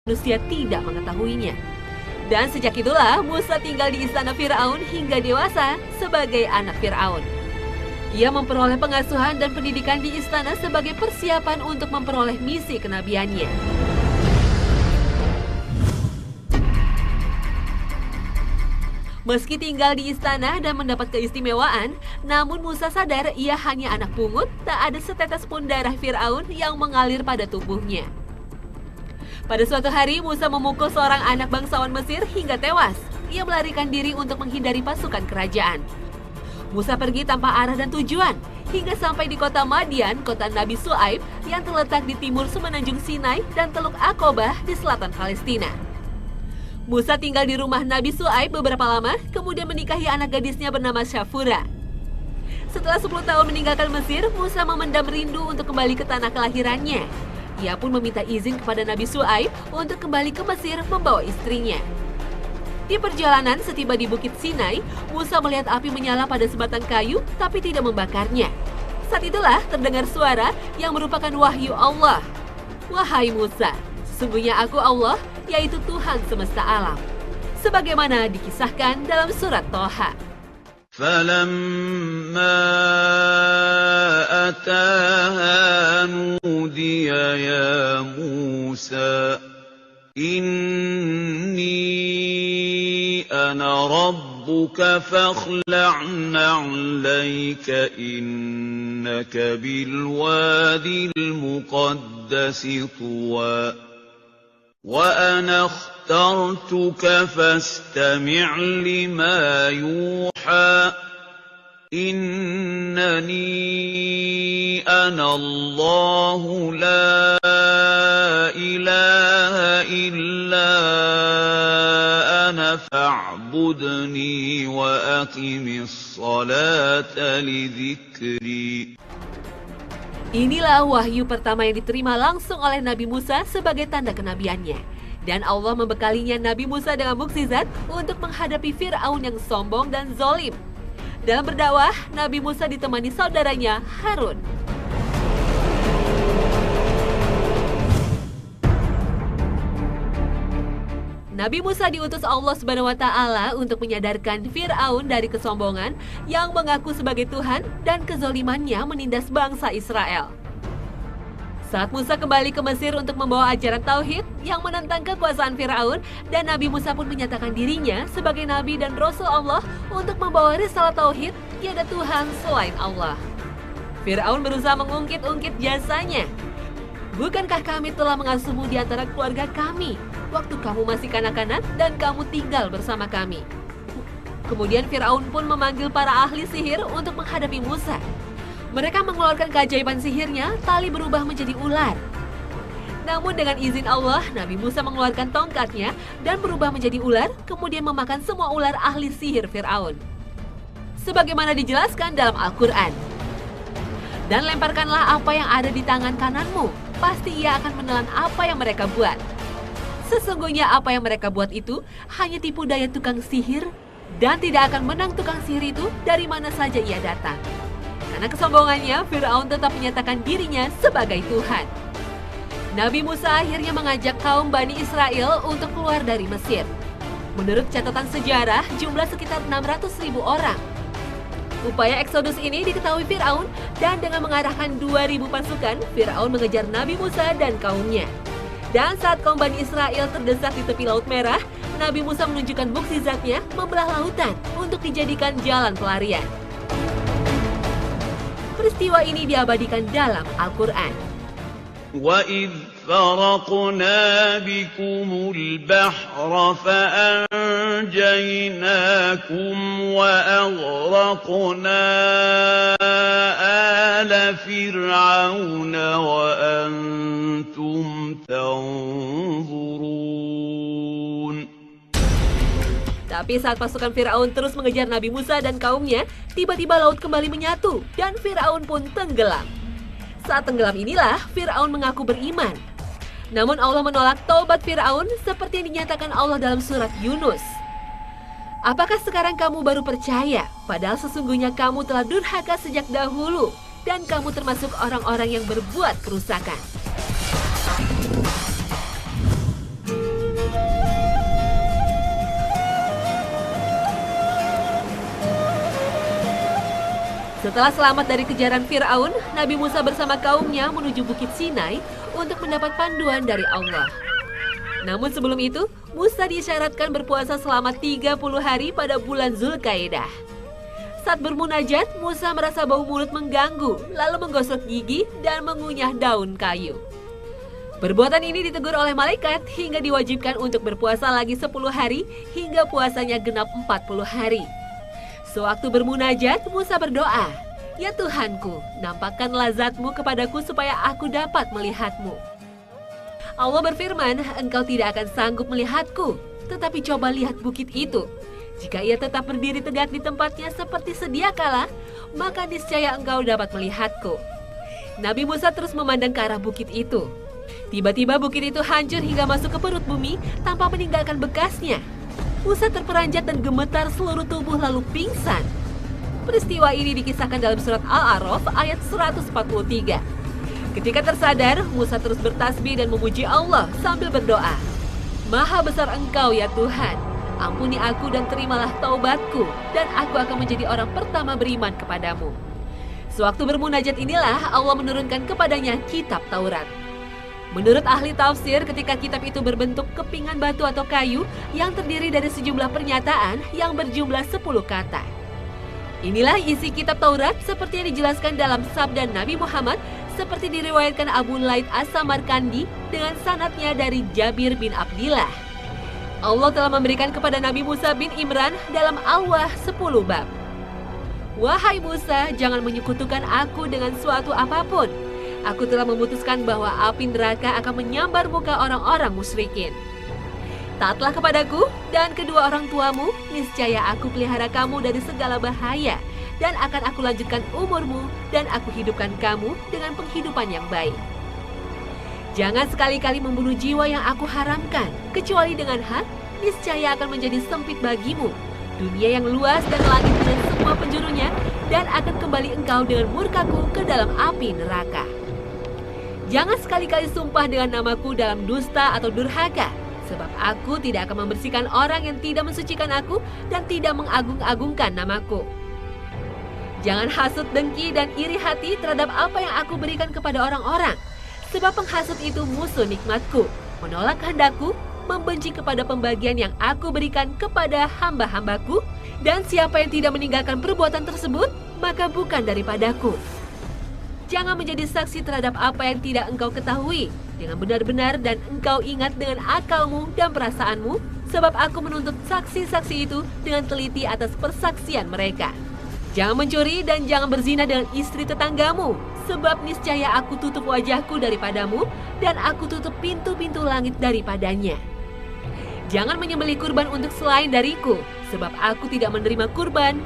manusia tidak mengetahuinya. Dan sejak itulah Musa tinggal di istana Firaun hingga dewasa sebagai anak Firaun. Ia memperoleh pengasuhan dan pendidikan di istana sebagai persiapan untuk memperoleh misi kenabiannya. Meski tinggal di istana dan mendapat keistimewaan, namun Musa sadar ia hanya anak pungut, tak ada setetes pun darah Firaun yang mengalir pada tubuhnya. Pada suatu hari, Musa memukul seorang anak bangsawan Mesir hingga tewas. Ia melarikan diri untuk menghindari pasukan kerajaan. Musa pergi tanpa arah dan tujuan, hingga sampai di kota Madian, kota Nabi Syuaib yang terletak di timur semenanjung Sinai dan Teluk Aqobah di selatan Palestina. Musa tinggal di rumah Nabi Syuaib beberapa lama, kemudian menikahi anak gadisnya bernama Syafura. Setelah 10 tahun meninggalkan Mesir, Musa memendam rindu untuk kembali ke tanah kelahirannya. Ia pun meminta izin kepada Nabi Syuaib untuk kembali ke Mesir membawa istrinya. Di perjalanan, setiba di Bukit Sinai, Musa melihat api menyala pada sebatang kayu tapi tidak membakarnya. Saat itulah terdengar suara yang merupakan wahyu Allah. "Wahai Musa, sesungguhnya aku Allah, yaitu Tuhan semesta alam." Sebagaimana dikisahkan dalam surat Toha. فَلَمَّا أَتَاهَا نُودِيَ يَا مُوسَىٰ إِنِّي أَنَا رَبُّكَ فَاخْلَعْ نَعْلَيْكَ إِنَّكَ بِالْوَادِ الْمُقَدَّسِ طُوًى وَأَنَا اخْتَرْتُكَ فَاسْتَمِعْ لِمَا يُوحَىٰ إِنَّنِي أَنَا اللَّهُ لَا إِلَٰهَ إِلَّا أَنَا فَاعْبُدْنِي وَأَقِمِ الصَّلَاةَ لِذِكْرِي. Inilah wahyu pertama yang diterima langsung oleh Nabi Musa sebagai tanda kenabiannya. Dan Allah membekalinya Nabi Musa dengan mukjizat untuk menghadapi Firaun yang sombong dan zalim. Dalam berdakwah, Nabi Musa ditemani saudaranya Harun. Nabi Musa diutus Allah Subhanahu wa Ta'ala untuk menyadarkan Firaun dari kesombongan yang mengaku sebagai Tuhan dan kezalimannya menindas bangsa Israel. Saat Musa kembali ke Mesir untuk membawa ajaran tauhid yang menentang kekuasaan Firaun, dan Nabi Musa pun menyatakan dirinya sebagai nabi dan rasul Allah untuk membawa risalah tauhid, tiada Tuhan selain Allah. Firaun berusaha mengungkit-ungkit jasanya. "Bukankah kami telah mengasuhmu di antara keluarga kami waktu kamu masih kanak-kanak dan kamu tinggal bersama kami?" Kemudian Firaun pun memanggil para ahli sihir untuk menghadapi Musa. Mereka mengeluarkan keajaiban sihirnya, tali berubah menjadi ular. Namun dengan izin Allah, Nabi Musa mengeluarkan tongkatnya dan berubah menjadi ular, kemudian memakan semua ular ahli sihir Firaun. Sebagaimana dijelaskan dalam Al-Quran. "Dan lemparkanlah apa yang ada di tangan kananmu, pasti ia akan menelan apa yang mereka buat. Sesungguhnya apa yang mereka buat itu hanya tipu daya tukang sihir, dan tidak akan menang tukang sihir itu dari mana saja ia datang." Karena kesombongannya, Firaun tetap menyatakan dirinya sebagai Tuhan. Nabi Musa akhirnya mengajak kaum Bani Israel untuk keluar dari Mesir. Menurut catatan sejarah, jumlah sekitar 600.000 orang. Upaya eksodus ini diketahui Firaun, dan dengan mengarahkan 2.000 pasukan, Firaun mengejar Nabi Musa dan kaumnya. Dan saat kaum Bani Israel terdesak di tepi Laut Merah, Nabi Musa menunjukkan mukjizatnya membelah lautan untuk dijadikan jalan pelarian. Peristiwa ini diabadikan dalam Al-Quran. وَإِذْ فَرَقْنَا بِكُمُ الْبَحْرَ فَأَنْجَيْنَاكُمْ وَأَغْرَقْنَا آلَ فِرْعَوْنَ وَأَنْتُمْ تَنْظُرُونَ. Tapi saat pasukan Firaun terus mengejar Nabi Musa dan kaumnya, tiba-tiba laut kembali menyatu dan Firaun pun tenggelam. Saat tenggelam inilah Firaun mengaku beriman. Namun Allah menolak taubat Firaun seperti yang dinyatakan Allah dalam surat Yunus. "Apakah sekarang kamu baru percaya, padahal sesungguhnya kamu telah durhaka sejak dahulu, dan kamu termasuk orang-orang yang berbuat kerusakan." Setelah selamat dari kejaran Fir'aun, Nabi Musa bersama kaumnya menuju Bukit Sinai untuk mendapat panduan dari Allah. Namun sebelum itu, Musa disyaratkan berpuasa selama 30 hari pada bulan Zulkaidah. Saat bermunajat, Musa merasa bau mulut mengganggu, lalu menggosok gigi dan mengunyah daun kayu. Perbuatan ini ditegur oleh malaikat hingga diwajibkan untuk berpuasa lagi 10 hari hingga puasanya genap 40 hari. Sewaktu bermunajat, Musa berdoa, "Ya Tuhanku, nampakkanlah zat-Mu kepadaku supaya aku dapat melihat-Mu." Allah berfirman, "Engkau tidak akan sanggup melihatku, tetapi coba lihat bukit itu. Jika ia tetap berdiri tegak di tempatnya seperti sedia kala, maka niscaya engkau dapat melihatku." Nabi Musa terus memandang ke arah bukit itu. Tiba-tiba bukit itu hancur hingga masuk ke perut bumi tanpa meninggalkan bekasnya. Musa terperanjat dan gemetar seluruh tubuh lalu pingsan. Peristiwa ini dikisahkan dalam surat Al-A'raf ayat 143. Ketika tersadar, Musa terus bertasbih dan memuji Allah sambil berdoa, "Maha besar Engkau ya Tuhan, ampuni aku dan terimalah taubatku, dan aku akan menjadi orang pertama beriman kepadamu." Sewaktu bermunajat inilah Allah menurunkan kepadanya kitab Taurat. Menurut ahli tafsir, ketika kitab itu berbentuk kepingan batu atau kayu yang terdiri dari sejumlah pernyataan yang berjumlah 10 kata. Inilah isi kitab Taurat seperti yang dijelaskan dalam sabda Nabi Muhammad seperti diriwayatkan Abu Laid As-Samarkandi dengan sanadnya dari Jabir bin Abdillah. Allah telah memberikan kepada Nabi Musa bin Imran dalam Al-Wah 10 bab. "Wahai Musa, jangan menyekutukan aku dengan suatu apapun. Aku telah memutuskan bahwa api neraka akan menyambar muka orang-orang musyrikin. Taatlah kepadaku dan kedua orang tuamu, niscaya aku pelihara kamu dari segala bahaya, dan akan aku lanjutkan umurmu, dan aku hidupkan kamu dengan penghidupan yang baik. Jangan sekali-kali membunuh jiwa yang aku haramkan, kecuali dengan hak, niscaya akan menjadi sempit bagimu, dunia yang luas dan langit dengan semua penjurunya, dan akan kembali engkau dengan murkaku ke dalam api neraka. Jangan sekali-kali sumpah dengan namaku dalam dusta atau durhaka, sebab aku tidak akan membersihkan orang yang tidak mensucikan aku dan tidak mengagung-agungkan namaku. Jangan hasut, dengki, dan iri hati terhadap apa yang aku berikan kepada orang-orang, sebab penghasut itu musuh nikmatku, menolak kehendakku, membenci kepada pembagian yang aku berikan kepada hamba-hambaku, dan siapa yang tidak meninggalkan perbuatan tersebut, maka bukan daripadaku. Jangan menjadi saksi terhadap apa yang tidak engkau ketahui dengan benar-benar dan engkau ingat dengan akalmu dan perasaanmu, sebab aku menuntut saksi-saksi itu dengan teliti atas persaksian mereka. Jangan mencuri dan jangan berzina dengan istri tetanggamu, sebab niscaya aku tutup wajahku daripadamu dan aku tutup pintu-pintu langit daripadanya. Jangan menyembelih kurban untuk selain dariku, sebab aku tidak menerima kurban